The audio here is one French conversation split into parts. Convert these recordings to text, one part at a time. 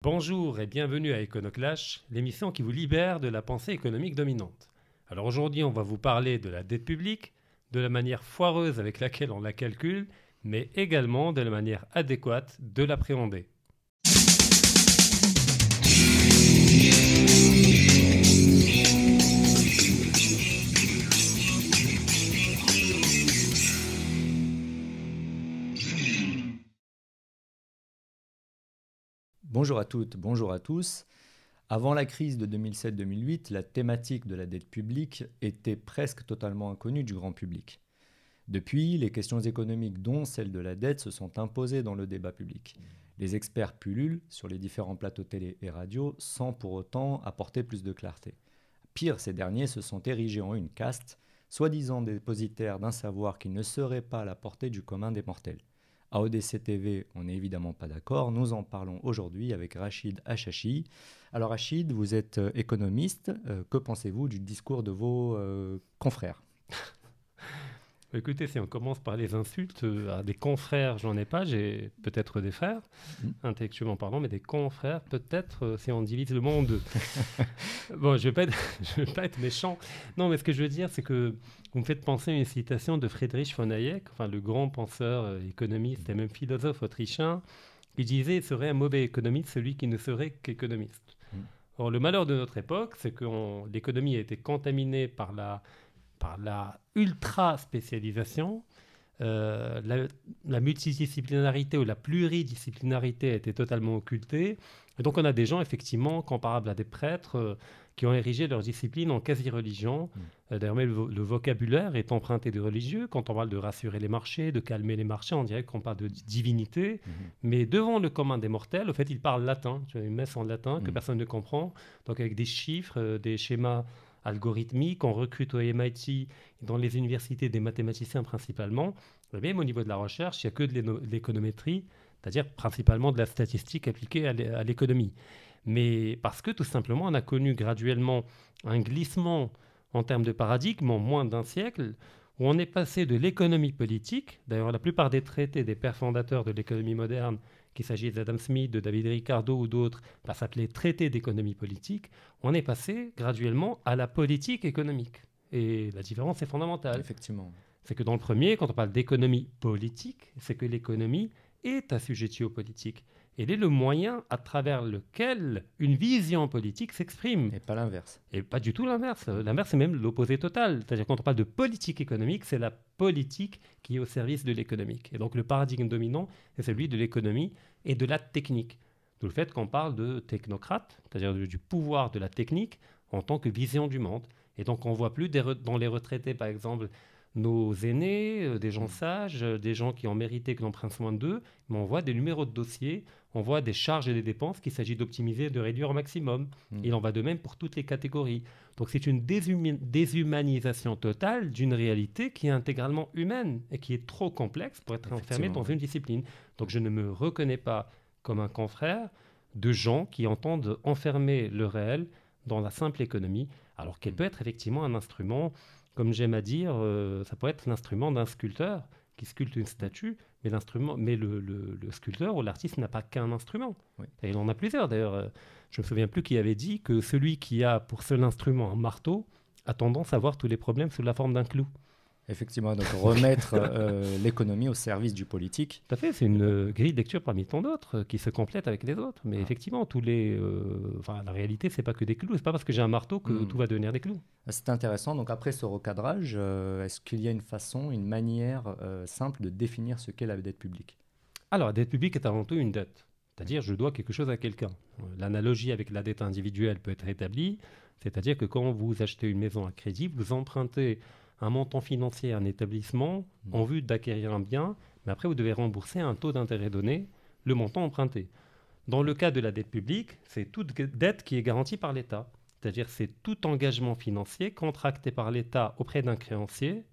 Bonjour et bienvenue à Econoclash, l'émission qui vous libère de la pensée économique dominante. Alors aujourd'hui, on va vous parler de la dette publique, de la manière foireuse avec laquelle on la calcule, mais également de la manière adéquate de l'appréhender. Bonjour à toutes, bonjour à tous. Avant la crise de 2007-2008, la thématique de la dette publique était presque totalement inconnue du grand public. Depuis, les questions économiques, dont celle de la dette, se sont imposées dans le débat public. Les experts pullulent sur les différents plateaux télé et radio sans pour autant apporter plus de clarté. Pire, ces derniers se sont érigés en une caste, soi-disant dépositaires d'un savoir qui ne serait pas à la portée du commun des mortels. À ODC TV, on n'est évidemment pas d'accord. Nous en parlons aujourd'hui avec Rachid Achachi. Alors Rachid, vous êtes économiste. Que pensez-vous du discours de vos confrères ? Écoutez, si on commence par les insultes, à des confrères, j'en ai pas, j'ai peut-être des frères, intellectuellement parlant, mais des confrères, peut-être, si on divise le monde en deux. Bon, je vais pas être méchant. Non, mais ce que je veux dire, c'est que vous me faites penser à une citation de Friedrich von Hayek, enfin, le grand penseur économiste et même philosophe autrichien, qui disait « Il serait un mauvais économiste celui qui ne serait qu'économiste ». Or, le malheur de notre époque, c'est que l'économie a été contaminée par la ultra-spécialisation. La multidisciplinarité ou la pluridisciplinarité a été totalement occultée. Et donc on a des gens effectivement comparables à des prêtres qui ont érigé leur discipline en quasi-religion. D'ailleurs même le vocabulaire est emprunté de religieux. Quand on parle de rassurer les marchés, de calmer les marchés, on dirait qu'on parle de divinité. Mais devant le commun des mortels, au fait, ils parlent latin. Tu as une messe en latin que personne ne comprend. Donc avec des chiffres, des schémas algorithmiques, on recrute au MIT, dans les universités des mathématiciens principalement. Et même au niveau de la recherche, il n'y a que de l'économétrie, c'est-à-dire principalement de la statistique appliquée à l'économie. Mais parce que tout simplement, on a connu graduellement un glissement en termes de paradigme en moins d'un siècle, où on est passé de l'économie politique, d'ailleurs la plupart des traités des pères fondateurs de l'économie moderne, qu'il s'agisse d'Adam Smith, de David Ricardo ou d'autres, s'appelaient traités d'économie politique, on est passé graduellement à la politique économique. Et la différence est fondamentale. Effectivement. C'est que dans le premier, quand on parle d'économie politique, c'est que l'économie est assujettie aux politiques. Elle est le moyen à travers lequel une vision politique s'exprime. Et pas l'inverse. Et pas du tout l'inverse. L'inverse, c'est même l'opposé total. C'est-à-dire quand on parle de politique économique, c'est la politique qui est au service de l'économique. Et donc le paradigme dominant, c'est celui de l'économie et de la technique. D'où le fait qu'on parle de technocrate, c'est-à-dire du pouvoir de la technique en tant que vision du monde. Et donc on ne voit plus dans les retraités, par exemple, nos aînés, des gens sages, des gens qui ont mérité que l'on prenne soin d'eux, mais on voit des numéros de dossiers, on voit des charges et des dépenses qu'il s'agit d'optimiser et de réduire au maximum. Il en va de même pour toutes les catégories. Donc c'est une déshumanisation totale d'une réalité qui est intégralement humaine et qui est trop complexe pour être enfermée dans une discipline. Donc je ne me reconnais pas comme un confrère de gens qui entendent enfermer le réel dans la simple économie, alors qu'elle peut être effectivement un instrument. Comme j'aime à dire, ça peut être l'instrument d'un sculpteur qui sculpte une statue, mais le sculpteur ou l'artiste n'a pas qu'un instrument. Oui. Et il en a plusieurs. D'ailleurs, je ne me souviens plus qui avait dit que celui qui a pour seul instrument un marteau a tendance à voir tous les problèmes sous la forme d'un clou. Effectivement, donc remettre l'économie au service du politique. Tout à fait, c'est une grille de lecture parmi tant d'autres qui se complète avec les autres. Mais effectivement, la réalité, c'est pas que des clous. C'est pas parce que j'ai un marteau que tout va devenir des clous. C'est intéressant. Donc après ce recadrage, est-ce qu'il y a une façon, une manière simple de définir ce qu'est la dette publique ? Alors, la dette publique est avant tout une dette. C'est-à-dire, je dois quelque chose à quelqu'un. L'analogie avec la dette individuelle peut être établie. C'est-à-dire que quand vous achetez une maison à crédit, vous empruntez un montant financier à un établissement en vue d'acquérir un bien, mais après vous devez rembourser un taux d'intérêt donné, le montant emprunté. Dans le cas de la dette publique, c'est toute dette qui est garantie par l'État. C'est-à-dire c'est tout engagement financier contracté par l'État auprès d'un créancier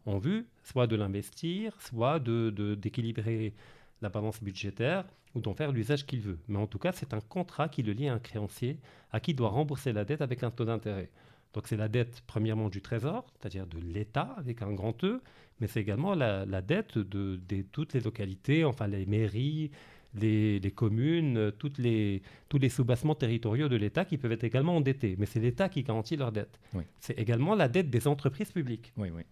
en vue soit de l'investir, soit d'équilibrer la balance budgétaire ou d'en faire l'usage qu'il veut. Mais en tout cas, c'est un contrat qui le lie à un créancier à qui doit rembourser la dette avec un taux d'intérêt. Donc c'est la dette premièrement du Trésor, c'est-à-dire de l'État avec un grand E, mais c'est également la dette de toutes les localités, enfin les mairies, les communes, tous les soubassements territoriaux de l'État qui peuvent être également endettés. Mais c'est l'État qui garantit leur dette. Oui. C'est également la dette des entreprises publiques, Oui, oui.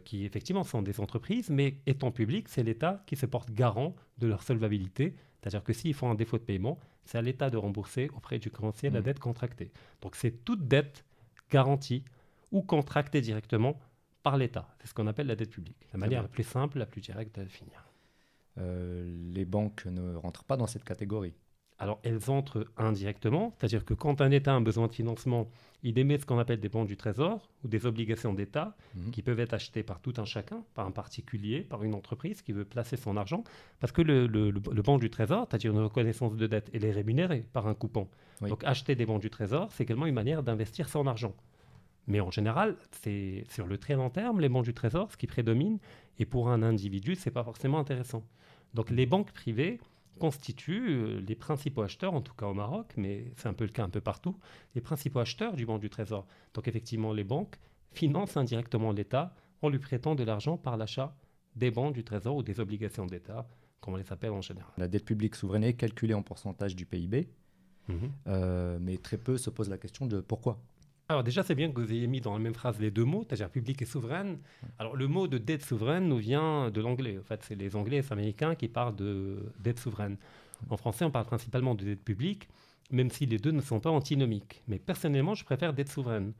qui effectivement sont des entreprises, mais étant publiques, c'est l'État qui se porte garant de leur solvabilité. C'est-à-dire que s'ils font un défaut de paiement, c'est à l'État de rembourser auprès du créancier la dette contractée. Donc c'est toute dette garantie ou contractée directement par l'État. C'est ce qu'on appelle la dette publique. La manière la plus simple, la plus directe de définir. Les banques ne rentrent pas dans cette catégorie. Alors, elles entrent indirectement, c'est-à-dire que quand un État a un besoin de financement, il émet ce qu'on appelle des bons du Trésor ou des obligations d'État qui peuvent être achetées par tout un chacun, par un particulier, par une entreprise qui veut placer son argent, parce que le bon du Trésor, c'est-à-dire une reconnaissance de dette, elle est rémunérée par un coupon. Oui. Donc, acheter des bons du Trésor, c'est également une manière d'investir son argent. Mais en général, c'est sur le très long terme, les bons du Trésor, ce qui prédomine, et pour un individu, ce n'est pas forcément intéressant. Donc, les banques privées constituent les principaux acheteurs, en tout cas au Maroc, mais c'est un peu le cas un peu partout, les principaux acheteurs du bon du Trésor. Donc effectivement, les banques financent indirectement l'État en lui prêtant de l'argent par l'achat des bons du Trésor ou des obligations d'État, comme on les appelle en général. La dette publique souveraine est calculée en pourcentage du PIB, mais très peu se posent la question de pourquoi. Alors déjà, c'est bien que vous ayez mis dans la même phrase les deux mots, c'est-à-dire public et souveraine. Alors le mot de dette souveraine nous vient de l'anglais. En fait, c'est les Anglais et les Américains qui parlent de dette souveraine. En français, on parle principalement de dette publique, même si les deux ne sont pas antinomiques. Mais personnellement, je préfère dette souveraine.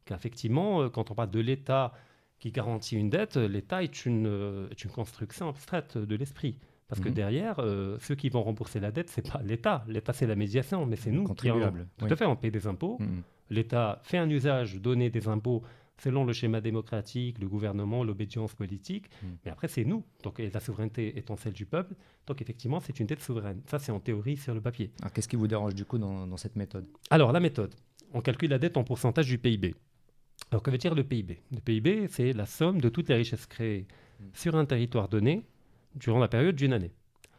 Car effectivement, quand on parle de l'État qui garantit une dette, l'État est une construction abstraite de l'esprit. Parce que derrière, ceux qui vont rembourser la dette, ce n'est pas l'État. L'État, c'est la médiation, mais c'est nous contribuables. Tout à fait, on paye des impôts. L'État fait un usage donné des impôts selon le schéma démocratique, le gouvernement, l'obédience politique. Mais après, c'est nous. Donc, et la souveraineté étant celle du peuple. Donc, effectivement, c'est une dette souveraine. Ça, c'est en théorie sur le papier. Alors, qu'est-ce qui vous dérange du coup dans cette méthode? Alors, la méthode. On calcule la dette en pourcentage du PIB. Alors, que veut dire le PIB? Le PIB, c'est la somme de toutes les richesses créées sur un territoire donné durant la période d'une année.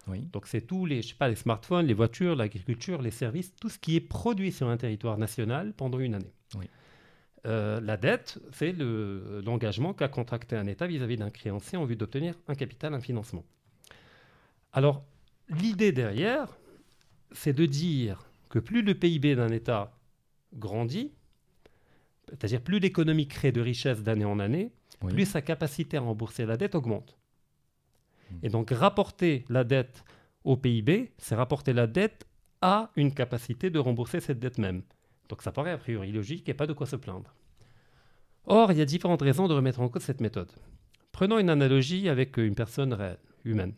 Oui. Donc, c'est tous les smartphones, les voitures, l'agriculture, les services, tout ce qui est produit sur un territoire national pendant une année. Oui. La dette, c'est l'engagement qu'a contracté un État vis-à-vis d'un créancier en vue d'obtenir un capital, un financement. Alors, l'idée derrière, c'est de dire que plus le PIB d'un État grandit, c'est-à-dire plus l'économie crée de richesses d'année en année, plus sa capacité à rembourser la dette augmente. Et donc, rapporter la dette au PIB, c'est rapporter la dette à une capacité de rembourser cette dette même. Donc, ça paraît a priori logique et pas de quoi se plaindre. Or, il y a différentes raisons de remettre en cause cette méthode. Prenons une analogie avec une personne réelle, humaine.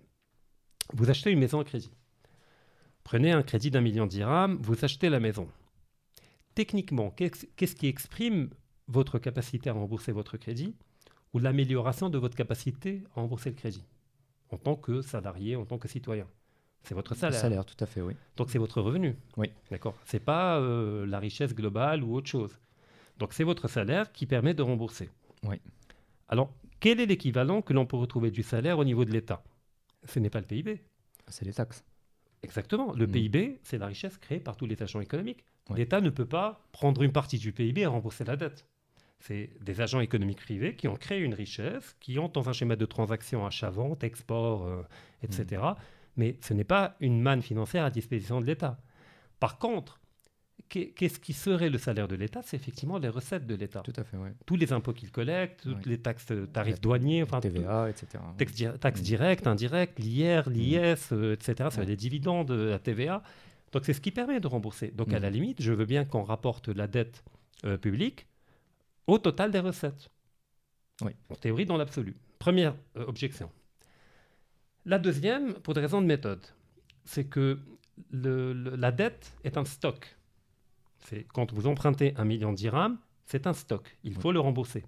Vous achetez une maison à crédit. Prenez un crédit d'1 million de dirhams, vous achetez la maison. Techniquement, qu'est-ce qui exprime votre capacité à rembourser votre crédit ou l'amélioration de votre capacité à rembourser le crédit en tant que salarié, en tant que citoyen? C'est votre salaire. Le salaire, tout à fait, oui. Donc, c'est votre revenu. Oui. D'accord. Ce n'est pas la richesse globale ou autre chose. Donc, c'est votre salaire qui permet de rembourser. Oui. Alors, quel est l'équivalent que l'on peut retrouver du salaire au niveau de l'État? Ce n'est pas le PIB. C'est les taxes. Exactement. Le PIB, c'est la richesse créée par tous les agents économiques. Ouais. L'État ne peut pas prendre une partie du PIB et rembourser la dette. C'est des agents économiques privés qui ont créé une richesse, qui ont dans un schéma de transaction achat-vente, export, etc. Mais ce n'est pas une manne financière à disposition de l'État. Par contre, qu'est-ce qui serait le salaire de l'État? C'est effectivement les recettes de l'État. Tout à fait, oui. Tous les impôts qu'il collecte, toutes les taxes, tarifs douaniers, enfin, TVA, etc. Taxes directes, indirectes, l'IR, l'IS, etc. Ça, les dividendes, la TVA. Donc, c'est ce qui permet de rembourser. Donc, à la limite, je veux bien qu'on rapporte la dette publique au total des recettes. Oui. En théorie, dans l'absolu. Première objection. La deuxième, pour des raisons de méthode, c'est que la dette est un stock. C'est quand vous empruntez 1 million de dirhams, c'est un stock. Il faut le rembourser.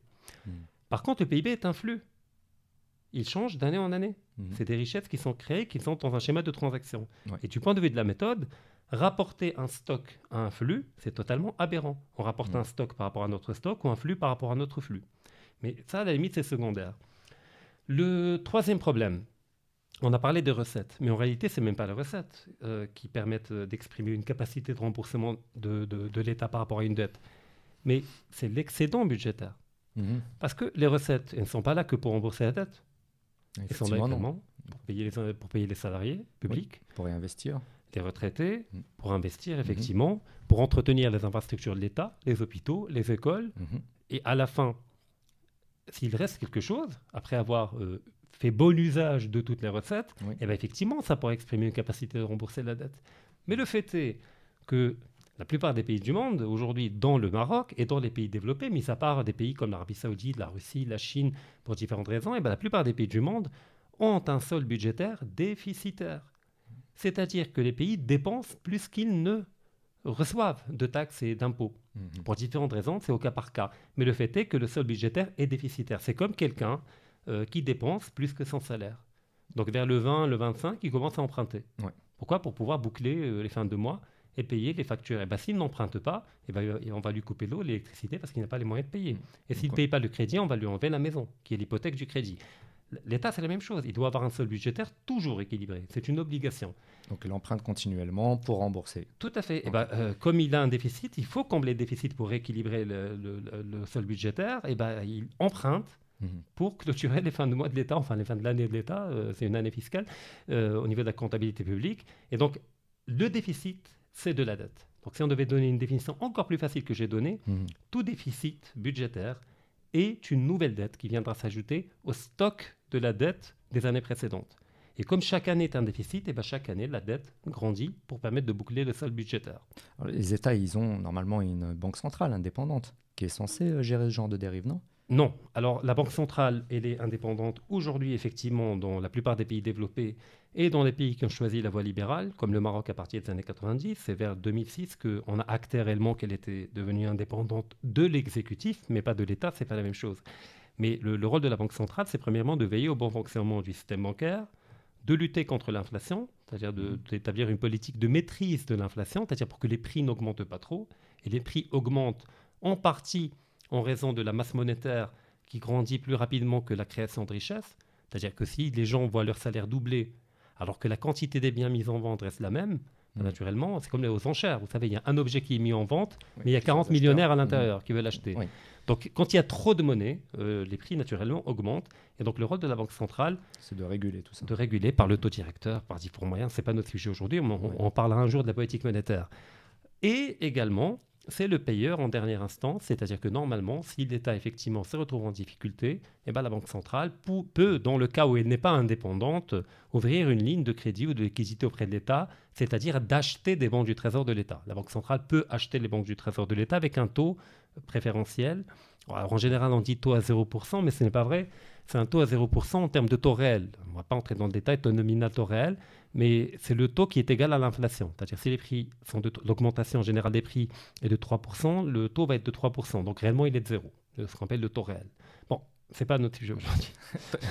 Par contre, le PIB est un flux. Il change d'année en année. C'est des richesses qui sont créées, qui sont dans un schéma de transaction. Et du point de vue de la méthode, rapporter un stock à un flux, c'est totalement aberrant. On rapporte un stock par rapport à notre stock ou un flux par rapport à notre flux. Mais ça, à la limite, c'est secondaire. Le troisième problème, on a parlé des recettes, mais en réalité, ce n'est même pas les recettes qui permettent d'exprimer une capacité de remboursement de l'État par rapport à une dette. Mais c'est l'excédent budgétaire. Parce que les recettes, elles ne sont pas là que pour rembourser la dette. Elles sont là également pour payer les salariés publics, pour réinvestir, les retraités, pour investir effectivement, pour entretenir les infrastructures de l'État, les hôpitaux, les écoles. Et à la fin, s'il reste quelque chose, après avoir fait bon usage de toutes les recettes, eh bien effectivement, ça pourrait exprimer une capacité de rembourser la dette. Mais le fait est que la plupart des pays du monde, aujourd'hui, dans le Maroc et dans les pays développés, mis à part des pays comme l'Arabie Saoudite, la Russie, la Chine, pour différentes raisons, la plupart des pays du monde ont un solde budgétaire déficitaire. C'est-à-dire que les pays dépensent plus qu'ils ne reçoivent de taxes et d'impôts. Pour différentes raisons, c'est au cas par cas. Mais le fait est que le solde budgétaire est déficitaire. C'est comme quelqu'un qui dépense plus que son salaire. Donc vers le 20, le 25, il commence à emprunter. Pourquoi ? Pour pouvoir boucler les fins de mois et payer les factures. Et s'il n'emprunte pas, on va lui couper l'eau, l'électricité, parce qu'il n'a pas les moyens de payer. Et s'il ne paye pas le crédit, on va lui enlever la maison, qui est l'hypothèque du crédit. L'État, c'est la même chose. Il doit avoir un solde budgétaire toujours équilibré. C'est une obligation. Donc, il emprunte continuellement pour rembourser. Tout à fait. Comme il a un déficit, il faut combler le déficit pour rééquilibrer le solde budgétaire. Il emprunte pour clôturer les fins de mois de l'État, enfin les fins de l'année de l'État, c'est une année fiscale, au niveau de la comptabilité publique. Et donc, le déficit, c'est de la dette. Donc, si on devait donner une définition encore plus facile que j'ai donnée, tout déficit budgétaire est une nouvelle dette qui viendra s'ajouter au stock de la dette des années précédentes. Et comme chaque année est un déficit, chaque année, la dette grandit pour permettre de boucler le solde budgétaire. Alors, les États, ils ont normalement une banque centrale indépendante qui est censée gérer ce genre de dérive, non ? Non. Alors, la Banque centrale, elle est indépendante aujourd'hui, effectivement, dans la plupart des pays développés et dans les pays qui ont choisi la voie libérale, comme le Maroc à partir des années 90. C'est vers 2006 qu'on a acté réellement qu'elle était devenue indépendante de l'exécutif, mais pas de l'État, c'est pas la même chose. Mais le rôle de la Banque centrale, c'est premièrement de veiller au bon fonctionnement du système bancaire, de lutter contre l'inflation, c'est-à-dire d'établir une politique de maîtrise de l'inflation, c'est-à-dire pour que les prix n'augmentent pas trop. Et les prix augmentent en partie en raison de la masse monétaire qui grandit plus rapidement que la création de richesse. C'est-à-dire que si les gens voient leur salaire doubler, alors que la quantité des biens mis en vente reste la même, naturellement, c'est comme aux enchères. Vous savez, il y a un objet qui est mis en vente, mais il y a 40 millionnaires à l'intérieur qui veulent l'acheter. Donc, quand il y a trop de monnaie, les prix, naturellement, augmentent. Et donc, le rôle de la Banque centrale, c'est de réguler tout ça. De réguler par le taux directeur, par différents moyens. Ce n'est pas notre sujet aujourd'hui. On parlera un jour de la politique monétaire. Et également, c'est le payeur en dernière instance, c'est-à-dire que normalement, si l'État effectivement se retrouve en difficulté, la Banque centrale peut, dans le cas où elle n'est pas indépendante, ouvrir une ligne de crédit ou de liquidité auprès de l'État, c'est-à-dire d'acheter des banques du Trésor de l'État. La Banque centrale peut acheter les banques du Trésor de l'État avec un taux préférentiel. Alors, en général, on dit taux à 0%, mais ce n'est pas vrai. C'est un taux à 0% en termes de taux réel. On ne va pas entrer dans le détail, taux nominal, taux réel, mais c'est le taux qui est égal à l'inflation. C'est-à-dire si les prix sont l'augmentation générale des prix est de 3%, le taux va être de 3%. Donc réellement, il est de 0, ce qu'on appelle le taux réel. Bon, ce n'est pas notre sujet aujourd'hui.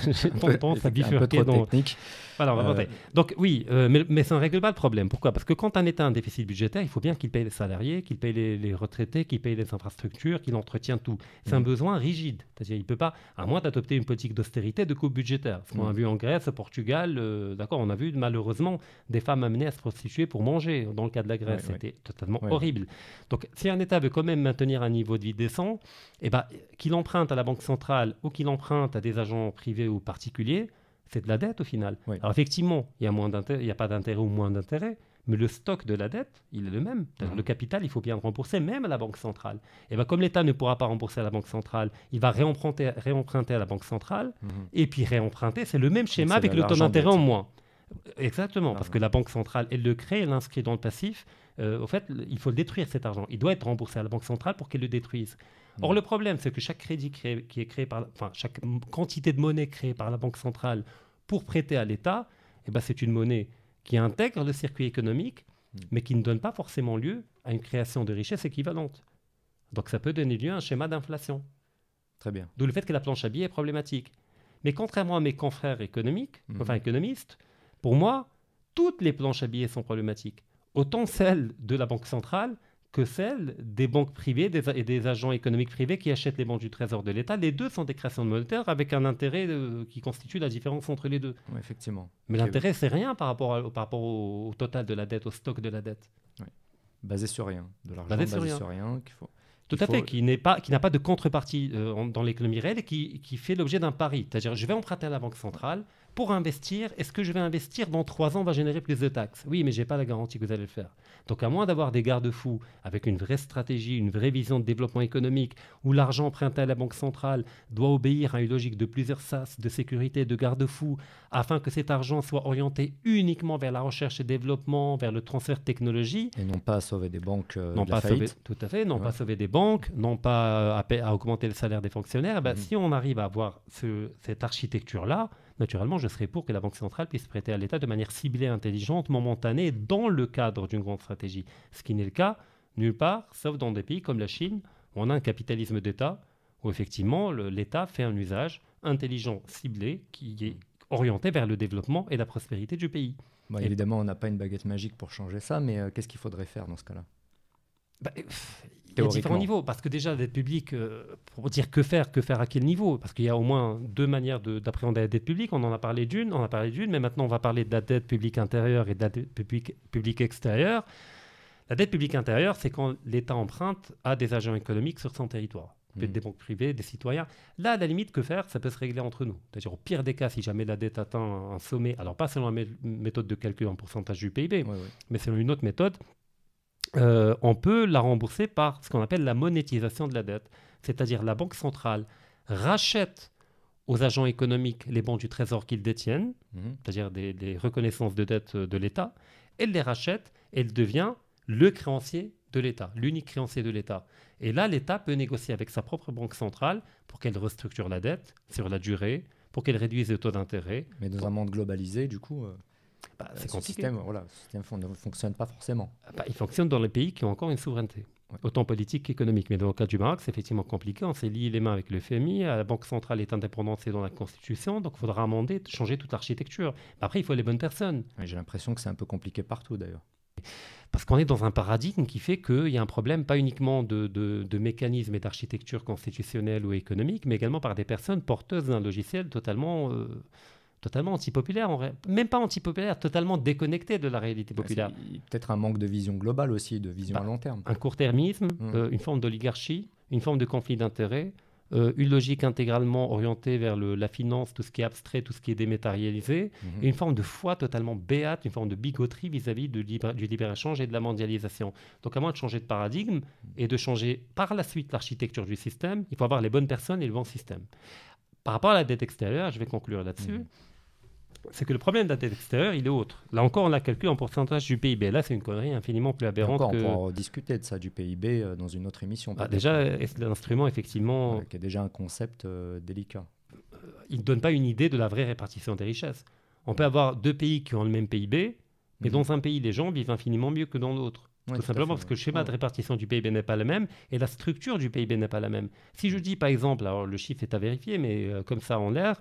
J'ai tendance à bifurquer dans... technique. Voilà, on va voir. Donc oui, mais ça ne règle pas le problème. Pourquoi ? Parce que quand un État a un déficit budgétaire, il faut bien qu'il paye les salariés, qu'il paye les retraités, qu'il paye les infrastructures, qu'il entretient tout. C'est un besoin rigide. C'est-à-dire qu'il ne peut pas, à moins d'adopter une politique d'austérité, de coupe budgétaire. Ce qu'on a vu en Grèce, au Portugal, d'accord, on a vu malheureusement des femmes amenées à se prostituer pour manger. Dans le cas de la Grèce, c'était totalement horrible. Donc si un État veut quand même maintenir un niveau de vie décent, qu'il emprunte à la Banque centrale ou qu'il emprunte à des agents privés ou particuliers, c'est de la dette au final. Alors effectivement, il n'y a pas d'intérêt ou moins d'intérêt, mais le stock de la dette, il est le même. Le capital, il faut bien le rembourser, même à la Banque centrale. Comme l'État ne pourra pas rembourser à la Banque centrale, il va réemprunter à la Banque centrale, et puis réemprunter, c'est le même schéma avec le taux d'intérêt en moins. Exactement, parce que la Banque centrale, elle le crée, elle l'inscrit dans le passif. Au fait, il faut le détruire, cet argent. Il doit être remboursé à la Banque centrale pour qu'elle le détruise. Or, le problème, c'est que chaque crédit qui est créé chaque quantité de monnaie créée par la Banque centrale pour prêter à l'État, c'est une monnaie qui intègre le circuit économique, mais qui ne donne pas forcément lieu à une création de richesse équivalente. Donc, ça peut donner lieu à un schéma d'inflation. Très bien. D'où le fait que la planche à billets est problématique. Mais contrairement à mes confrères économistes, pour moi, toutes les planches à billets sont problématiques. Autant celles de la Banque centrale que celles des banques privées et des agents économiques privés qui achètent les banques du Trésor de l'État. Les deux sont des créations de monétaires avec un intérêt qui constitue la différence entre les deux. Oui, effectivement. Mais l'intérêt, c'est rien par rapport au total de la dette, au stock de la dette. Oui. Basé sur rien. De l'argent basé sur rien qu'il faut... Tout à fait, qui n'a pas de contrepartie dans l'économie réelle et qui fait l'objet d'un pari. C'est-à-dire, je vais emprunter à la Banque centrale pour investir, est-ce que je vais investir dans 3 ans va générer plus de taxes? Oui, mais je n'ai pas la garantie que vous allez le faire. Donc à moins d'avoir des garde-fous avec une vraie stratégie, une vraie vision de développement économique, où l'argent emprunté à la Banque centrale doit obéir à une logique de plusieurs sas, de sécurité, de garde-fous, afin que cet argent soit orienté uniquement vers la recherche et développement, vers le transfert de technologie. Et non pas à sauver des banques non de la faillite. Tout à fait, non pas sauver des banques, non pas à augmenter le salaire des fonctionnaires. Si on arrive à avoir cette architecture-là, naturellement, je serais pour que la Banque centrale puisse prêter à l'État de manière ciblée, intelligente, momentanée, dans le cadre d'une grande stratégie. Ce qui n'est le cas nulle part, sauf dans des pays comme la Chine, où on a un capitalisme d'État, où effectivement l'État fait un usage intelligent, ciblé, qui est orienté vers le développement et la prospérité du pays. Bon, évidemment, on n'a pas une baguette magique pour changer ça, mais qu'est-ce qu'il faudrait faire dans ce cas-là? Il y a différents niveaux, parce que déjà, la dette publique, pour dire que faire à quel niveau? Parce qu'il y a au moins 2 manières d'appréhender la dette publique. On a parlé d'une, mais maintenant on va parler de la dette publique intérieure et de la dette publique extérieure. La dette publique intérieure, c'est quand l'État emprunte à des agents économiques sur son territoire. Peut-être des banques privées, des citoyens. Là, à la limite, que faire? Ça peut se régler entre nous. C'est-à-dire, au pire des cas, si jamais la dette atteint un sommet, alors pas selon la méthode de calcul en pourcentage du PIB, mais selon une autre méthode, on peut la rembourser par ce qu'on appelle la monétisation de la dette. C'est-à-dire, la Banque centrale rachète aux agents économiques les bons du Trésor qu'ils détiennent, c'est-à-dire des reconnaissances de dette de l'État. Elle les rachète et elle devient le créancier de l'État, l'unique créancier de l'État. Et là, l'État peut négocier avec sa propre banque centrale pour qu'elle restructure la dette sur la durée, pour qu'elle réduise le taux d'intérêt. Mais dans un monde globalisé, du coup, c'est compliqué. Ce système ne fonctionne pas forcément. Il fonctionne dans les pays qui ont encore une souveraineté, autant politique qu'économique. Mais dans le cas du Maroc, c'est effectivement compliqué. On s'est lié les mains avec le FMI, la Banque centrale est indépendante, c'est dans la Constitution, donc il faudra amender, changer toute l'architecture. Après, il faut les bonnes personnes. J'ai l'impression que c'est un peu compliqué partout, d'ailleurs. Parce qu'on est dans un paradigme qui fait qu'il y a un problème pas uniquement de mécanismes et d'architecture constitutionnelle ou économique, mais également par des personnes porteuses d'un logiciel totalement antipopulaire, même pas antipopulaire, totalement déconnecté de la réalité populaire. Peut-être un manque de vision globale aussi, de vision à long terme. Un court-termisme, une forme d'oligarchie, une forme de conflit d'intérêts, une logique intégralement orientée vers la finance, tout ce qui est abstrait, tout ce qui est dématérialisé, et une forme de foi totalement béate, une forme de bigoterie vis-à-vis du libre-échange et de la mondialisation. Donc à moins de changer de paradigme et de changer par la suite l'architecture du système, il faut avoir les bonnes personnes et le bon système. Par rapport à la dette extérieure, je vais conclure là-dessus, c'est que le problème de la dette extérieure, il est autre. Là encore, on la calcule en pourcentage du PIB. Là, c'est une connerie infiniment plus aberrante. On pourra discuter de ça, du PIB, dans une autre émission. Déjà, l'instrument, effectivement... qui est déjà un concept délicat. Il ne donne pas une idée de la vraie répartition des richesses. On peut avoir 2 pays qui ont le même PIB, mais dans un pays, les gens vivent infiniment mieux que dans l'autre. Tout simplement parce que le schéma de répartition du PIB n'est pas le même et la structure du PIB n'est pas la même. Si je dis par exemple, alors le chiffre est à vérifier, mais comme ça en l'air,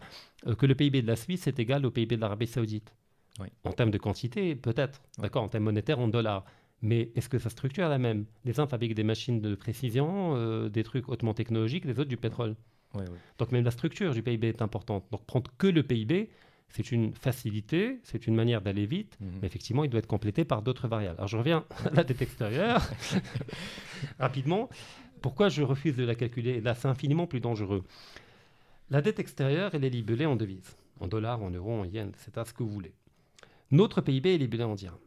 que le PIB de la Suisse est égal au PIB de l'Arabie Saoudite. En termes de quantité, peut-être, d'accord, en termes monétaires, en dollars. Mais est-ce que sa structure est la même? Les uns fabriquent des machines de précision, des trucs hautement technologiques, les autres du pétrole. Donc même la structure du PIB est importante. Donc prendre que le PIB, c'est une facilité, c'est une manière d'aller vite, mais effectivement, il doit être complété par d'autres variables. Alors, je reviens à la dette extérieure, rapidement. Pourquoi je refuse de la calculer? Là, c'est infiniment plus dangereux. La dette extérieure, elle est libellée en devises, en dollars, en euros, en yens, c'est à ce que vous voulez. Notre PIB est libellé en dirhams.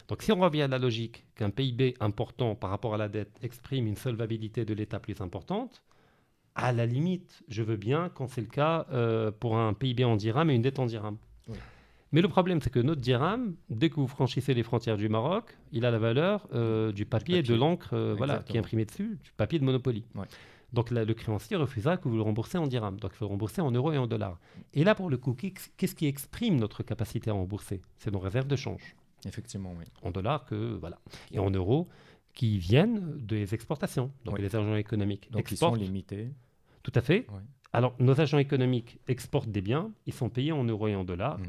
Donc, si on revient à la logique qu'un PIB important par rapport à la dette exprime une solvabilité de l'État plus importante, à la limite, je veux bien quand c'est le cas pour un PIB en dirham et une dette en dirham. Mais le problème, c'est que notre dirham, dès que vous franchissez les frontières du Maroc, il a la valeur du papier et de l'encre qui est imprimé dessus, du papier de Monopoly. Donc le créancier refusera que vous le remboursez en dirham. Donc il faut le rembourser en euros et en dollars. Et là, pour le coup, qu'est-ce qui exprime notre capacité à rembourser? C'est nos réserves de change. Effectivement, oui. En dollars, et en euros, qui viennent des exportations, donc les agents économiques. Donc ils sont limités. Tout à fait. Alors, nos agents économiques exportent des biens, ils sont payés en euros et en dollars.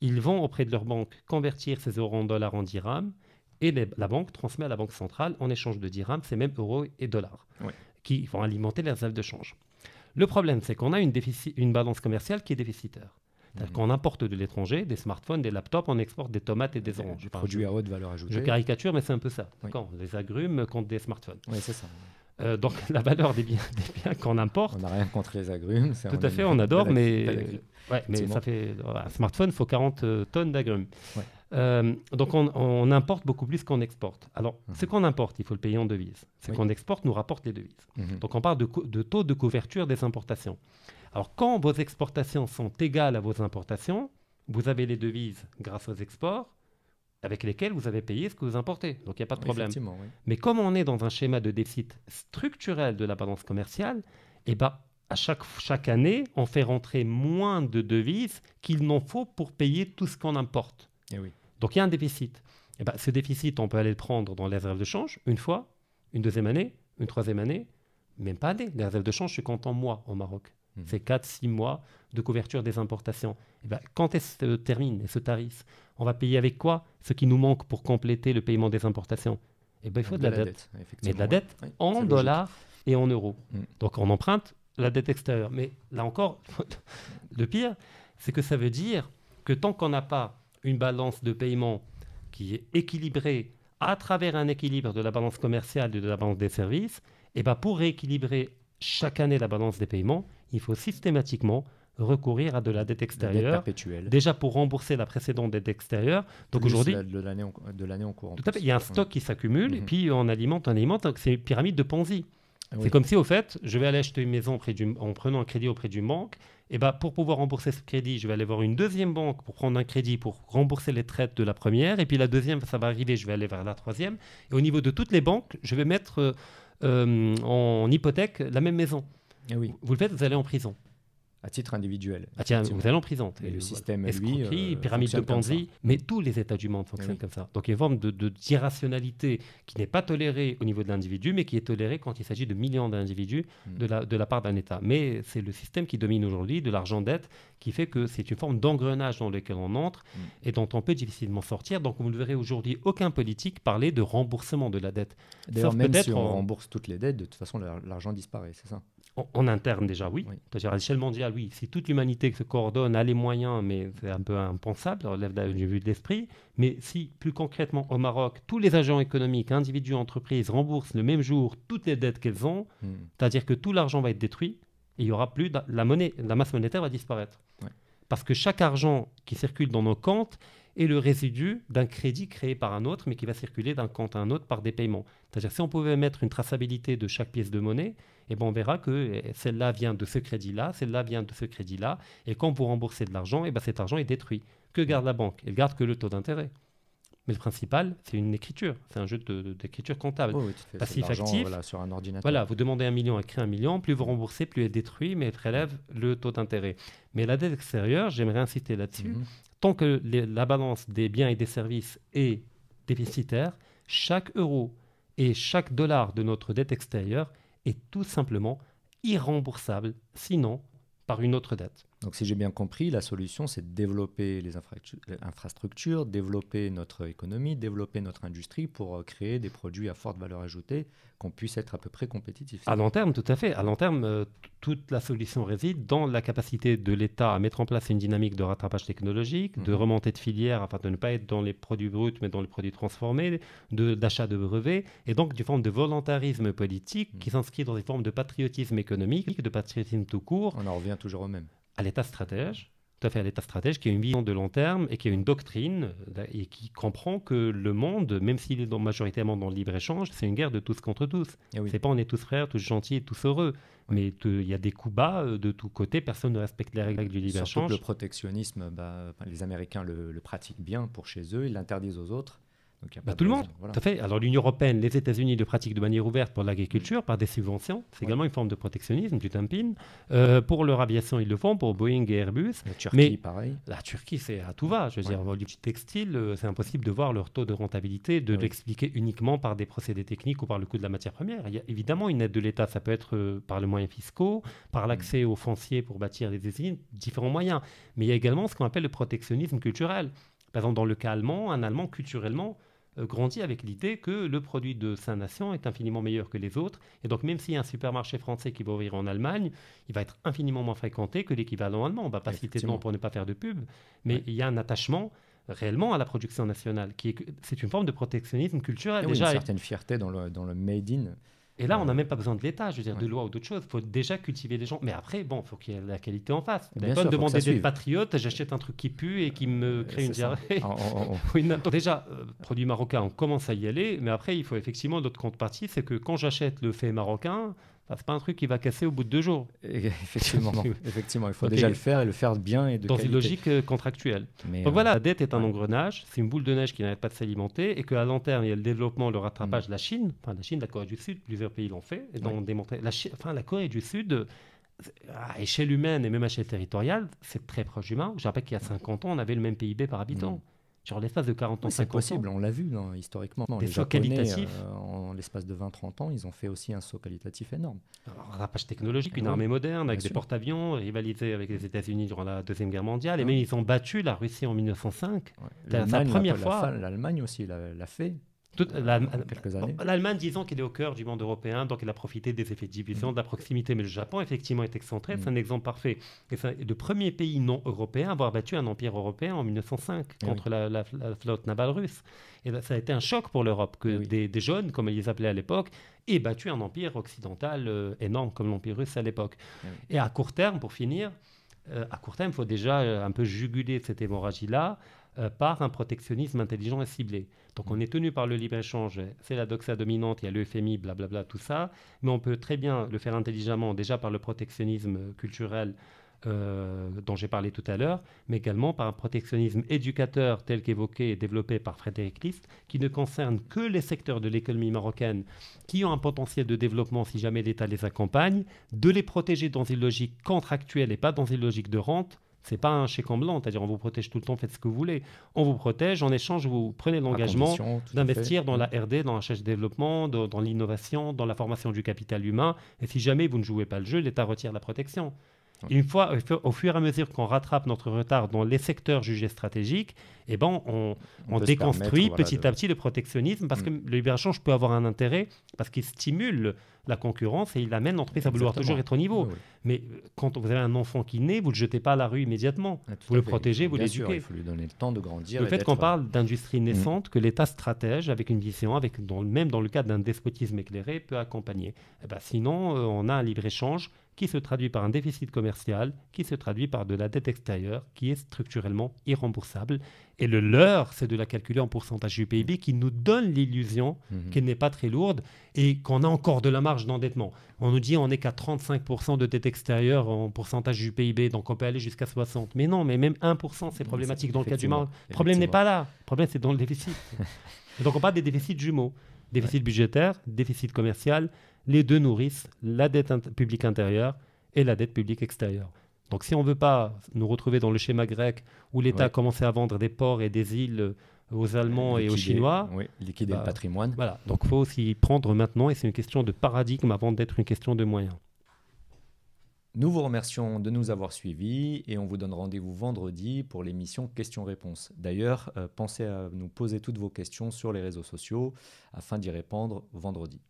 Ils vont auprès de leur banque convertir ces euros en dollars en dirhams et la banque transmet à la banque centrale en échange de dirhams ces mêmes euros et dollars qui vont alimenter les réserves de change. Le problème, c'est qu'on a une balance commerciale qui est déficitaire. C'est-à-dire qu'on importe de l'étranger, des smartphones, des laptops, on exporte des tomates et des oranges. Des produits à haute valeur ajoutée. Je caricature, mais c'est un peu ça. Les agrumes contre des smartphones. Oui, c'est ça. Donc la valeur des biens qu'on importe. On n'a rien contre les agrumes. Tout à fait, on adore, mais ça fait un smartphone, il faut 40 tonnes d'agrumes. Ouais. Donc on importe beaucoup plus qu'on exporte. Alors, ce qu'on importe, il faut le payer en devises. Ce qu'on exporte nous rapporte les devises. Donc on parle de taux de couverture des importations. Alors, quand vos exportations sont égales à vos importations, vous avez les devises grâce aux exports avec lesquels vous avez payé ce que vous importez. Donc, il n'y a pas de problème. Oui. Mais comme on est dans un schéma de déficit structurel de la balance commerciale, eh ben, à chaque année, on fait rentrer moins de devises qu'il n'en faut pour payer tout ce qu'on importe. Oui. Donc, il y a un déficit. Eh ben, ce déficit, on peut aller le prendre dans les réserves de change une fois, une deuxième année, une troisième année, même pas année. Les réserves de change, je compte en mois au Maroc. C'est 4-6 mois de couverture des importations. Et ben, quand elles se terminent et se tarissent, on va payer avec quoi ce qui nous manque pour compléter le paiement des importations? Et ben, il faut de la dette. Mais de la dette en dollars et en euros. Donc on emprunte la dette extérieure. Mais là encore, le pire, c'est que ça veut dire que tant qu'on n'a pas une balance de paiement qui est équilibrée à travers un équilibre de la balance commerciale et de la balance des services, et ben, pour rééquilibrer chaque année la balance des paiements, il faut systématiquement recourir à de la dette extérieure, déjà pour rembourser la précédente dette extérieure. Donc aujourd'hui, de l'année en cours. Tout à fait, il y a un stock qui s'accumule et puis on alimente. Donc c'est une pyramide de Ponzi. C'est comme si au fait, je vais aller acheter une maison en prenant un crédit auprès d'une banque. Et ben, pour pouvoir rembourser ce crédit, je vais aller voir une deuxième banque pour prendre un crédit pour rembourser les traites de la première. Et puis la deuxième, ça va arriver, je vais aller vers la troisième. Et au niveau de toutes les banques, je vais mettre en hypothèque la même maison. Vous le faites, vous allez en prison. À titre individuel. Ah tiens, vous allez en prison. Et le système, escroquerie, pyramide de Ponzi, mais tous les États du monde fonctionnent comme ça. Donc il y a une forme d'irrationalité qui n'est pas tolérée au niveau de l'individu, mais qui est tolérée quand il s'agit de millions d'individus de la part d'un État. Mais c'est le système qui domine aujourd'hui, de l'argent-dette, qui fait que c'est une forme d'engrenage dans lequel on entre et dont on peut difficilement sortir. Donc vous ne verrez aujourd'hui aucun politique parler de remboursement de la dette. D'ailleurs, même si on rembourse toutes les dettes, de toute façon, l'argent disparaît, c'est ça? En interne déjà, oui. C'est-à-dire à l'échelle mondiale, oui. Si toute l'humanité se coordonne, a les moyens, mais c'est un peu impensable, ça relève du vue de l'esprit. Mais si, plus concrètement, au Maroc, tous les agents économiques, individus, entreprises, remboursent le même jour toutes les dettes qu'elles ont, c'est-à-dire que tout l'argent va être détruit, et il n'y aura plus la monnaie, la masse monétaire va disparaître. Parce que chaque argent qui circule dans nos comptes est le résidu d'un crédit créé par un autre, mais qui va circuler d'un compte à un autre par des paiements. C'est-à-dire si on pouvait mettre une traçabilité de chaque pièce de monnaie, eh ben on verra que celle-là vient de ce crédit-là, celle-là vient de ce crédit-là, et quand vous remboursez de l'argent, eh ben cet argent est détruit. Que garde la banque? Elle garde que le taux d'intérêt. Mais le principal, c'est une écriture, c'est un jeu d'écriture comptable. Passif actif, sur un ordinateur. Voilà, vous demandez 1 million, elle crée 1 million, plus vous remboursez, plus elle détruit, mais elle prélève le taux d'intérêt. Mais la dette extérieure, j'aimerais insister là-dessus, tant que la balance des biens et des services est déficitaire, chaque euro et chaque dollar de notre dette extérieure est tout simplement irremboursable, sinon par une autre dette. Donc si j'ai bien compris, la solution, c'est de développer les infrastructures, développer notre économie, développer notre industrie pour créer des produits à forte valeur ajoutée, qu'on puisse être à peu près compétitif. À long terme, tout à fait. À long terme, toute la solution réside dans la capacité de l'État à mettre en place une dynamique de rattrapage technologique, de remontée de filière afin de ne pas être dans les produits bruts, mais dans les produits transformés, d'achat de brevets, et donc d'une forme de volontarisme politique qui s'inscrit dans une forme de patriotisme économique, de patriotisme tout court. On en revient toujours au même. À l'État stratège, tout à fait à l'État stratège, qui a une vision de long terme et qui a une doctrine et qui comprend que le monde, même s'il est majoritairement dans le libre-échange, c'est une guerre de tous contre tous. C'est pas on est tous frères, tous gentils et tous heureux. Mais il y a des coups bas de tous côtés, personne ne respecte les règles du libre-échange. Surtout que le protectionnisme, les Américains le pratiquent bien pour chez eux, ils l'interdisent aux autres. Donc, tout le monde, voilà. Tout à fait. Alors l'Union européenne, les États-Unis le pratiquent de manière ouverte pour l'agriculture, par des subventions. C'est également une forme de protectionnisme, du dumping. Pour leur aviation, ils le font, pour Boeing et Airbus. La Turquie, pareil. La Turquie, c'est à tout va. Je veux dire, du textile, c'est impossible de voir leur taux de rentabilité, de l'expliquer uniquement par des procédés techniques ou par le coût de la matière première. Il y a évidemment une aide de l'État, ça peut être par les moyens fiscaux, par l'accès aux fonciers pour bâtir des usines, différents moyens. Mais il y a également ce qu'on appelle le protectionnisme culturel. Par exemple, dans le cas allemand, un Allemand, culturellement, grandit avec l'idée que le produit de sa nation est infiniment meilleur que les autres. Et donc, même s'il y a un supermarché français qui va ouvrir en Allemagne, il va être infiniment moins fréquenté que l'équivalent allemand. On ne va pas citer de nom pour ne pas faire de pub, mais il y a un attachement réellement à la production nationale. C'est une forme de protectionnisme culturel. Déjà, une certaine fierté dans le made in. Et là, on n'a même pas besoin de l'État, je veux dire, de loi ou d'autres choses. Il faut déjà cultiver les gens. Mais après, bon, il faut qu'il y ait la qualité en face. Vous n'allez pas me demander d'être patriote, j'achète un truc qui pue et qui me crée une diarrhée. Oui, donc déjà, produit marocain, on commence à y aller. Mais après, il faut effectivement l'autre contrepartie, c'est que quand j'achète le fait marocain, c'est pas un truc qui va casser au bout de 2 jours. Effectivement, il faut déjà le faire et le faire bien et de dans qualité. Une logique contractuelle. Donc voilà, la dette est un engrenage, c'est une boule de neige qui n'arrête pas de s'alimenter et qu'à long terme, il y a le développement, le rattrapage de la Chine, la Corée du Sud, plusieurs pays l'ont fait, et ont démontré. La Corée du Sud, à échelle humaine et même à échelle territoriale, c'est très proche du Maroc. Je rappelle qu'il y a 50 ans, on avait le même PIB par habitant. Sur l'espace de 40 ans, 50 ans. C'est possible, on l'a vu historiquement. Des sauts qualitatifs. En l'espace de 20-30 ans, ils ont fait aussi un saut qualitatif énorme. Un rattrapage technologique, une armée moderne, avec des porte-avions, rivalisé avec les États-Unis durant la Deuxième Guerre mondiale. Et même, ils ont battu la Russie en 1905. C'est la première fois. L'Allemagne aussi l'a fait. Quelques années. L'Allemagne, disons qu'elle est au cœur du monde européen, donc elle a profité des effets de diffusion, de la proximité. Mais le Japon, effectivement, est excentré. C'est un exemple parfait. Et c'est le premier pays non européen à avoir battu un empire européen en 1905 contre la flotte navale russe. Et ça a été un choc pour l'Europe que des jeunes, comme ils les appelaient à l'époque, aient battu un empire occidental énorme comme l'empire russe à l'époque. Et à court terme, pour finir, il faut déjà un peu juguler cette hémorragie-là par un protectionnisme intelligent et ciblé. Donc on est tenu par le libre-échange, c'est la doxa dominante, il y a le FMI, blablabla, tout ça, mais on peut très bien le faire intelligemment, déjà par le protectionnisme culturel dont j'ai parlé tout à l'heure, mais également par un protectionnisme éducateur tel qu'évoqué et développé par Frédéric List, qui ne concerne que les secteurs de l'économie marocaine qui ont un potentiel de développement si jamais l'État les accompagne, de les protéger dans une logique contractuelle et pas dans une logique de rente. Ce n'est pas un chèque en blanc, c'est-à-dire on vous protège tout le temps, faites ce que vous voulez. On vous protège, en échange, vous prenez l'engagement d'investir dans la R&D, dans la recherche et développement, dans l'innovation, dans la formation du capital humain. Et si jamais vous ne jouez pas le jeu, l'État retire la protection. Une fois, au fur et à mesure qu'on rattrape notre retard dans les secteurs jugés stratégiques, on déconstruit petit à petit le protectionnisme parce que le libre-échange peut avoir un intérêt parce qu'il stimule la concurrence et il amène l'entreprise à vouloir toujours être au niveau. Oui. Mais quand vous avez un enfant qui naît, vous ne le jetez pas à la rue immédiatement. Vous le protégez, vous l'éduquez. Il faut lui donner le temps de grandir. Le fait qu'on parle d'industrie naissante, que l'État stratège avec une vision, même dans le cadre d'un despotisme éclairé, peut accompagner. Sinon, on a un libre-échange qui se traduit par un déficit commercial, qui se traduit par de la dette extérieure, qui est structurellement irremboursable. Et le leurre, c'est de la calculer en pourcentage du PIB qui nous donne l'illusion qu'elle n'est pas très lourde et qu'on a encore de la marge d'endettement. On nous dit on n'est qu'à 35% de dette extérieure en pourcentage du PIB, donc on peut aller jusqu'à 60%. Mais non, mais même 1%, c'est problématique dans le cas du Maroc. Le problème n'est pas là, le problème c'est dans le déficit. Donc on parle des déficits jumeaux. Déficit budgétaire, déficit commercial, les deux nourrissent la dette publique intérieure et la dette publique extérieure. Donc si on ne veut pas nous retrouver dans le schéma grec où l'État a commencé à vendre des ports et des îles aux Allemands et aux Chinois... liquider le patrimoine. Voilà, donc il faut s'y prendre maintenant et c'est une question de paradigme avant d'être une question de moyens. Nous vous remercions de nous avoir suivis et on vous donne rendez-vous vendredi pour l'émission Questions-Réponses. D'ailleurs, pensez à nous poser toutes vos questions sur les réseaux sociaux afin d'y répondre vendredi.